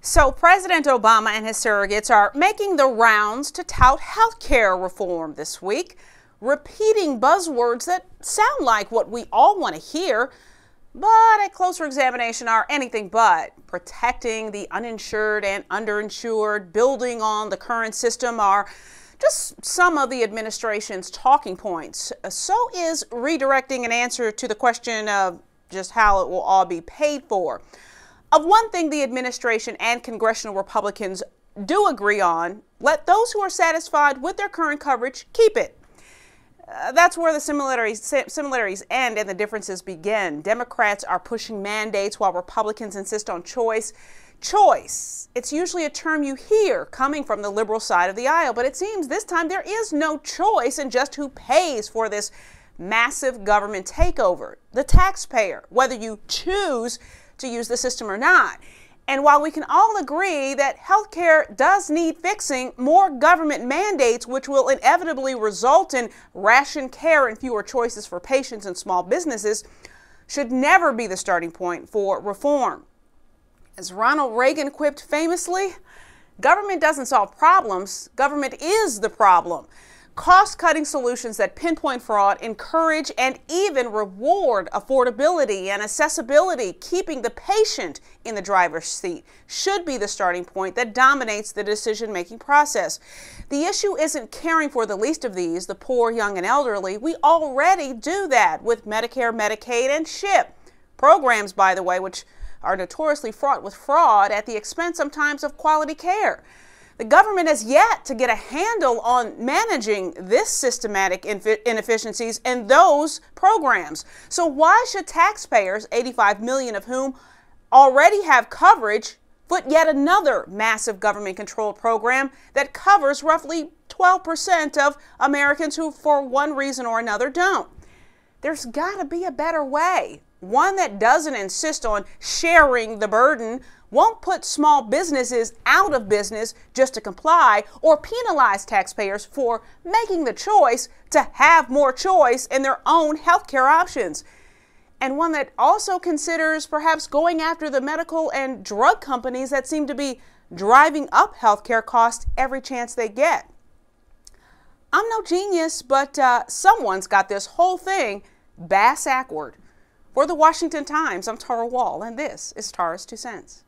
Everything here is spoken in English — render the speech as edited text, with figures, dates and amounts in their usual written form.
So President Obama and his surrogates are making the rounds to tout health care reform this week, repeating buzzwords that sound like what we all want to hear, but at closer examination are anything but. Protecting the uninsured and underinsured, building on the current system are just some of the administration's talking points. So is redirecting an answer to the question of just how it will all be paid for. Of one thing the administration and congressional Republicans do agree on: let those who are satisfied with their current coverage keep it. That's where the similarities end and the differences begin. Democrats are pushing mandates while Republicans insist on choice. Choice. It's usually a term you hear coming from the liberal side of the aisle, but it seems this time there is no choice in just who pays for this massive government takeover. The taxpayer, whether you choose to use the system or not. And while we can all agree that healthcare does need fixing, more government mandates, which will inevitably result in ration care and fewer choices for patients and small businesses, should never be the starting point for reform. As Ronald Reagan quipped famously, government doesn't solve problems, government is the problem. Cost-cutting solutions that pinpoint fraud, encourage, and even reward affordability and accessibility, keeping the patient in the driver's seat, should be the starting point that dominates the decision-making process. The issue isn't caring for the least of these, the poor, young, and elderly. We already do that with Medicare, Medicaid, and CHIP. Programs, by the way, which are notoriously fraught with fraud at the expense sometimes of quality care. The government has yet to get a handle on managing this systematic inefficiencies in those programs. So why should taxpayers, 85 million of whom already have coverage, foot yet another massive government-controlled program that covers roughly 12% of Americans who, for one reason or another, don't? There's got to be a better way, one that doesn't insist on sharing the burden, won't put small businesses out of business just to comply, or penalize taxpayers for making the choice to have more choice in their own healthcare options. And one that also considers perhaps going after the medical and drug companies that seem to be driving up healthcare costs every chance they get. I'm no genius, but someone's got this whole thing bass-ackward. For the Washington Times, I'm Tara Wall, and this is Tara's 2 Cents.